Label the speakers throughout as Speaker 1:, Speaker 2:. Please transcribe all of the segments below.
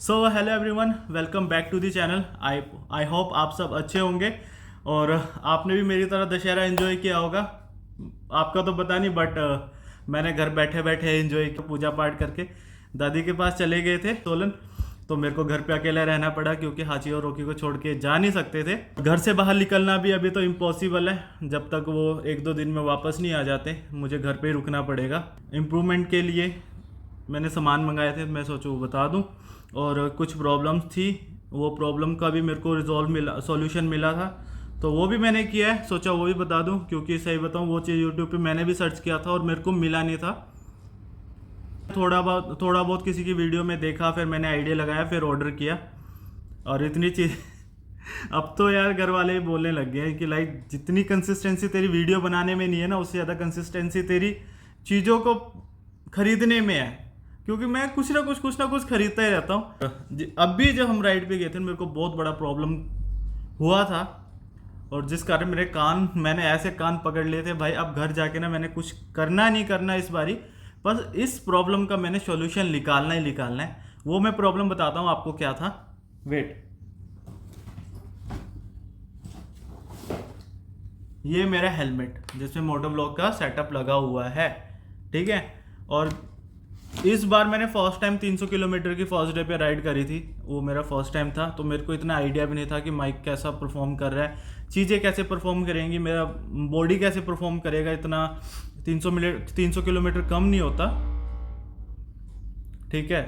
Speaker 1: So hello everyone, welcome back to the channel. I hope आप सब अच्छे होंगे और आपने भी मेरी तरह दशहरा एंजॉय किया होगा। आपका तो पता नहीं, बट मैंने घर बैठे बैठे एंजॉय किया, पूजा पाठ करके। दादी के पास चले गए थे सोलन, तो मेरे को घर पे अकेला रहना पड़ा क्योंकि हाची और रोकी को छोड़ के जा नहीं सकते थे। घर से बाहर निकलना भी अभी तो इम्पॉसिबल है, जब तक वो 1-2 दिन में वापस नहीं आ जाते। मुझे घर पे ही रुकना पड़ेगा। इम्प्रूवमेंट के लिए मैंने सामान मंगाए थे, मैं सोचूं वो बता दूं। और कुछ प्रॉब्लम्स थी, वो प्रॉब्लम का भी मेरे को सॉल्यूशन मिला था, तो वो भी मैंने किया है। सोचा वो भी बता दूं, क्योंकि सही बताऊं वो चीज़ यूट्यूब पे मैंने भी सर्च किया था और मेरे को मिला नहीं था। थोड़ा बहुत किसी की वीडियो में देखा, फिर मैंने आइडिया लगाया, फिर ऑर्डर किया। और इतनी चीज़ अब तो यार घर वाले भी बोलने लग गए हैं कि लाइक जितनी कंसिस्टेंसी तेरी वीडियो बनाने में नहीं है ना, उससे ज़्यादा कंसिस्टेंसी तेरी चीज़ों को खरीदने में है। क्योंकि मैं कुछ ना कुछ खरीदता ही रहता हूँ। अब भी जब हम राइड पे गए थे, मेरे को बहुत बड़ा प्रॉब्लम हुआ था, और जिस कारण मैंने ऐसे कान पकड़ लिए थे भाई। अब घर जाके ना मैंने कुछ करना नहीं करना इस बारी, बस इस प्रॉब्लम का मैंने सॉल्यूशन निकालना ही निकालना है। वो मैं प्रॉब्लम बताता हूँ आपको क्या था। वेट, ये मेरा हेलमेट जिसमें मोटो ब्लॉक का सेटअप लगा हुआ है, ठीक है। और इस बार मैंने फर्स्ट टाइम 300 किलोमीटर की फर्स्ट डे पे राइड करी थी। वो मेरा फर्स्ट टाइम था, तो मेरे को इतना आइडिया भी नहीं था कि माइक कैसा परफॉर्म कर रहा है, चीज़ें कैसे परफॉर्म करेंगी, मेरा बॉडी कैसे परफॉर्म करेगा। इतना 300 किलोमीटर कम नहीं होता, ठीक है।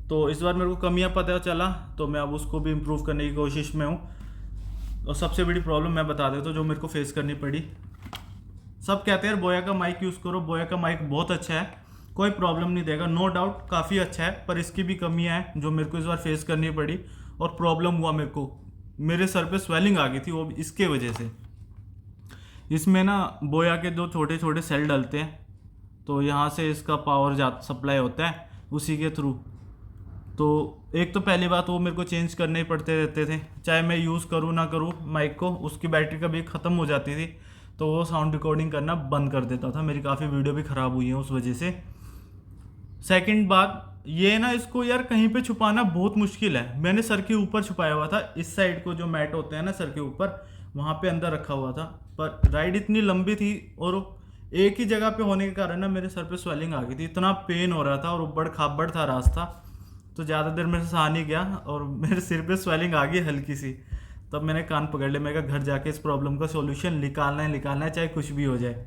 Speaker 1: तो इस बार मेरे को कमियां पता चला, तो मैं अब उसको भी इम्प्रूव करने की कोशिश में हूँ। और सबसे बड़ी प्रॉब्लम मैं बता देता हूँ जो मेरे को फेस करनी पड़ी। सब कहते हैं बोया का माइक यूज़ करो, बोया का माइक बहुत अच्छा है, कोई प्रॉब्लम नहीं देगा। नो डाउट काफ़ी अच्छा है, पर इसकी भी कमियां हैं जो मेरे को इस बार फेस करनी पड़ी। और प्रॉब्लम हुआ मेरे को, मेरे सर पे स्वेलिंग आ गई थी, वो इसके वजह से। इसमें ना बोया के जो छोटे छोटे सेल डलते हैं, तो यहाँ से इसका पावर सप्लाई होता है उसी के थ्रू। तो एक तो पहली बात, वो मेरे को चेंज करने ही पड़ते रहते थे, चाहे मैं यूज़ करूँ ना करूँ माइक को। उसकी बैटरी कभी ख़त्म हो जाती थी, तो वो साउंड रिकॉर्डिंग करना बंद कर देता था। मेरी काफ़ी वीडियो भी ख़राब हुई है उस वजह से। सेकंड बात ये ना, इसको यार कहीं पे छुपाना बहुत मुश्किल है। मैंने सर के ऊपर छुपाया हुआ था, इस साइड को जो मैट होते हैं ना सर के ऊपर, वहाँ पे अंदर रखा हुआ था। पर राइड इतनी लंबी थी और एक ही जगह पे होने के कारण ना मेरे सर पे स्वेलिंग आ गई थी, इतना पेन हो रहा था, और उबड़ खाबड़ था रास्ता, तो ज़्यादा देर मेरे से सहा नहीं गया और मेरे सिर पे स्वेलिंग आ गई हल्की सी। तब मैंने कान पकड़ लिया, मैं कहा घर जाके इस प्रॉब्लम का सॉल्यूशन निकालना है चाहे कुछ भी हो जाए।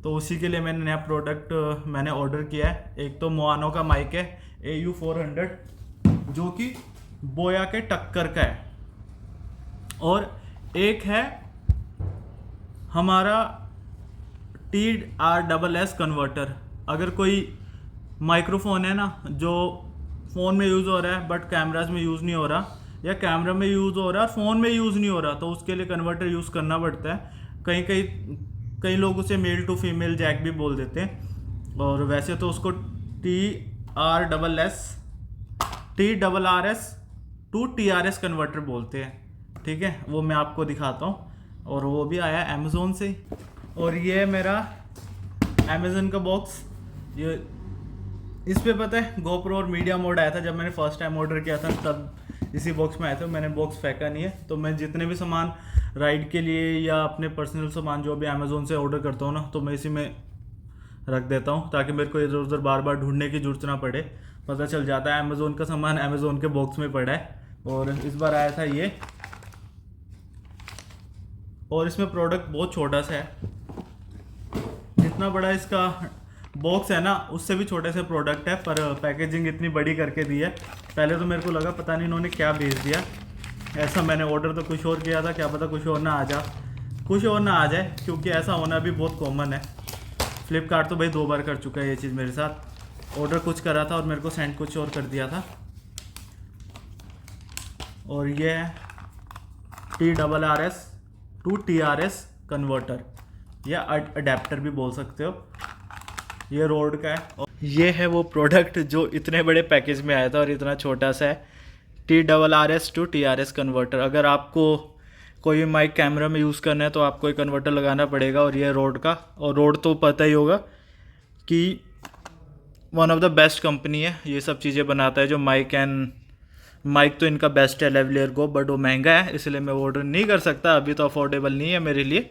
Speaker 1: तो उसी के लिए मैंने नया प्रोडक्ट मैंने ऑर्डर किया है। एक तो मोआनो का माइक है AU400, जो कि बोया के टक्कर का है। और एक है हमारा TRSS कन्वर्टर। अगर कोई माइक्रोफोन है ना जो फ़ोन में यूज़ हो रहा है बट कैमराज में यूज़ नहीं हो रहा, या कैमरा में यूज़ हो रहा है और फ़ोन में यूज़ नहीं हो रहा, तो उसके लिए कन्वर्टर यूज़ करना पड़ता है। कई लोग उसे मेल टू फीमेल जैक भी बोल देते हैं, और वैसे तो उसको TRRS टू TRS कन्वर्टर बोलते हैं, ठीक है। वो मैं आपको दिखाता हूँ, और वो भी आया अमेज़ोन से। और ये है मेरा अमेज़न का बॉक्स। ये इस पे पता है गोप्रो और मीडिया मोड आया था जब मैंने फर्स्ट टाइम ऑर्डर किया था, तब इसी बॉक्स में आया था। मैंने बॉक्स फेंका नहीं है, तो मैं जितने भी सामान राइड के लिए या अपने पर्सनल सामान जो भी अमेज़ोन से ऑर्डर करता हूँ ना, तो मैं इसी में रख देता हूँ, ताकि मेरे को इधर उधर बार बार ढूंढने की जरूरत ना पड़े। पता चल जाता है अमेज़ोन का सामान अमेज़ोन के बॉक्स में पड़ा है। और इस बार आया था ये, और इसमें प्रोडक्ट बहुत छोटा सा है, जितना बड़ा इसका बॉक्स है ना उससे भी छोटे से प्रोडक्ट है, पर पैकेजिंग इतनी बड़ी करके दी है। पहले तो मेरे को लगा पता नहीं इन्होंने क्या भेज दिया, ऐसा मैंने ऑर्डर तो कुछ और किया था, क्या पता कुछ और ना आ जाए, क्योंकि ऐसा होना भी बहुत कॉमन है। फ्लिपकार्ट तो भाई 2 बार कर चुका है ये चीज़ मेरे साथ। ऑर्डर कुछ करा था और मेरे को सेंड कुछ और कर दिया था। और ये है TRRS टू TRS कन्वर्टर, या अडेप्टर भी बोल सकते हो। ये रोड का है, और ये है वो प्रोडक्ट जो इतने बड़े पैकेज में आया था और इतना छोटा सा है। TRRS to TRS converter. अगर आपको कोई भी माइक कैमरा में यूज़ करना है तो आपको एक कन्वर्टर लगाना पड़ेगा। और ये रोड का, और रोड तो पता ही होगा कि one of the best company है, ये सब चीज़ें बनाता है जो माइक एंड माइक तो इनका बेस्ट है लेवलियर गो, बट वो महंगा है इसलिए मैं ऑर्डर नहीं कर सकता, अभी तो अफोर्डेबल नहीं है मेरे लिए,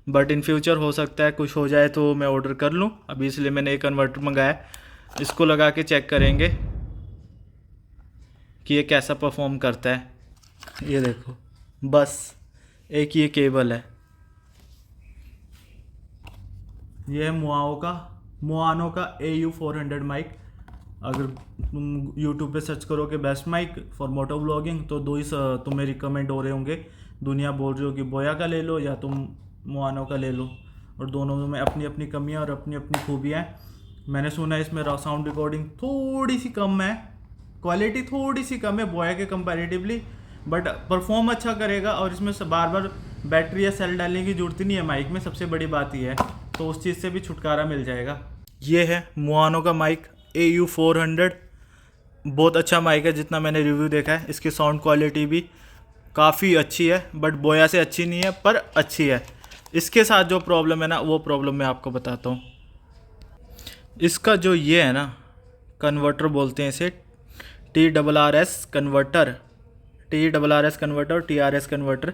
Speaker 1: बट इन फ्यूचर हो सकता है कुछ हो जाए तो मैं ऑर्डर कर लूँ। अभी इसलिए मैंने एक कन्वर्टर मंगाया, इसको लगा के चेक करेंगे कि ये कैसा परफॉर्म करता है। ये देखो, बस एक ये केबल है, ये है मुआनो का AU400 माइक। अगर तुम यूट्यूब पे सर्च करोगे best mic for moto vlogging तो दो ही तुम्हें रिकमेंड हो रहे होंगे। दुनिया बोल रही हो कि बोया का ले लो या तुम मुआनो का ले लो, और दोनों में अपनी अपनी कमियां और अपनी अपनी खूबियाँ हैं। मैंने सुना है इसमें साउंड रिकॉर्डिंग थोड़ी सी कम है, क्वालिटी थोड़ी सी कम है बोया के कंपैरेटिवली, बट परफॉर्म अच्छा करेगा। और इसमें से बार बार बैटरी या सेल डालने की जरूरत नहीं है माइक में, सबसे बड़ी बात यह है, तो उस चीज़ से भी छुटकारा मिल जाएगा। ये है मुआनो का माइक AU400, बहुत अच्छा माइक है जितना मैंने रिव्यू देखा है। इसकी साउंड क्वालिटी भी काफ़ी अच्छी है, बट बोया से अच्छी नहीं है पर अच्छी है। इसके साथ जो प्रॉब्लम है ना, वो प्रॉब्लम मैं आपको बताता हूँ। इसका जो ये है ना, कन्वर्टर बोलते हैं इसे, TRRS कन्वर्टर, TRRS कन्वर्टर और TRS कन्वर्टर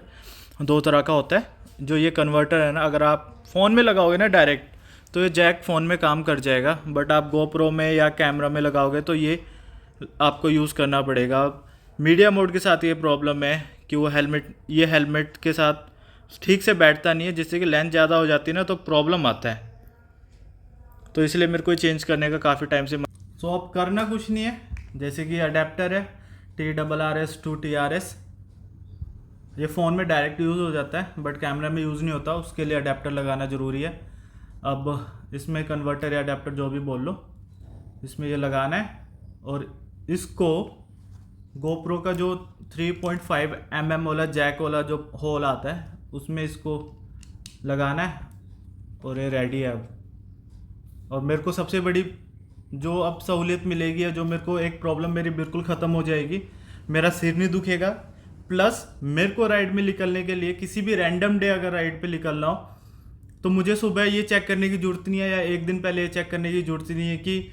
Speaker 1: दो तरह का होता है। जो ये कन्वर्टर है ना, अगर आप फ़ोन में लगाओगे ना डायरेक्ट तो ये जैक फ़ोन में काम कर जाएगा, बट आप GoPro में या कैमरा में लगाओगे तो ये आपको यूज़ करना पड़ेगा। मीडिया मोड के साथ ये प्रॉब्लम है कि वो हेलमेट के साथ ठीक से बैठता नहीं है, जिससे कि लेंथ ज़्यादा हो जाती है ना तो प्रॉब्लम आता है, तो इसलिए मेरे को चेंज करने का काफ़ी टाइम से। सो अब करना कुछ नहीं है, जैसे कि अडेप्टर है TRRS to TRS, ये फ़ोन में डायरेक्ट यूज़ हो जाता है बट कैमरा में यूज़ नहीं होता, उसके लिए अडेप्टर लगाना ज़रूरी है। अब इसमें कन्वर्टर या अडेप्टर जो भी बोल लो, इसमें ये लगाना है और इसको GoPro का जो 3.5 mm वाला जैक वाला जो होल आता है उसमें इसको लगाना है और ये रेडी है अब। और मेरे को सबसे बड़ी जो अब सहूलियत मिलेगी है, जो मेरे को एक प्रॉब्लम मेरी बिल्कुल ख़त्म हो जाएगी, मेरा सिर नहीं दुखेगा, प्लस मेरे को राइड में निकलने के लिए किसी भी रैंडम डे अगर राइड पे निकलना हो तो मुझे सुबह ये चेक करने की ज़रूरत नहीं है या एक दिन पहले ये चेक करने की ज़रूरत नहीं है कि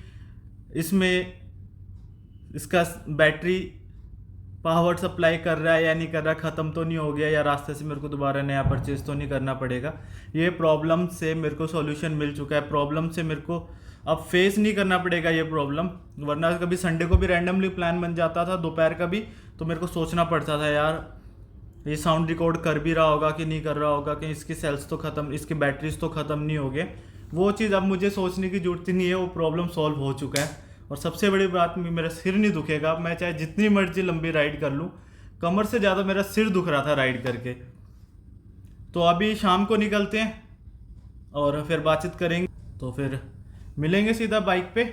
Speaker 1: इसमें इसका बैटरी पावर सप्लाई कर रहा है या नहीं कर रहा, ख़त्म तो नहीं हो गया, या रास्ते से मेरे को दोबारा नया परचेज तो नहीं करना पड़ेगा। ये प्रॉब्लम से मेरे को सॉल्यूशन मिल चुका है, प्रॉब्लम से मेरे को अब फेस नहीं करना पड़ेगा ये प्रॉब्लम। वरना कभी संडे को भी रैंडमली प्लान बन जाता था दोपहर का भी, तो मेरे को सोचना पड़ता था यार ये साउंड रिकॉर्ड कर भी रहा होगा कि नहीं कर रहा होगा, कि इसकी सेल्स तो ख़त्म, इसकी बैटरीज तो ख़त्म नहीं हो गए। वो चीज़ अब मुझे सोचने की जरूरत ही नहीं है, वो प्रॉब्लम सॉल्व हो चुका है। और सबसे बड़ी बात, मेरा सिर नहीं दुखेगा, मैं चाहे जितनी मर्जी लंबी राइड कर लूँ, कमर से ज़्यादा मेरा सिर दुख रहा था राइड करके। तो अभी शाम को निकलते हैं और फिर बातचीत करेंगे, तो फिर मिलेंगे सीधा बाइक पे।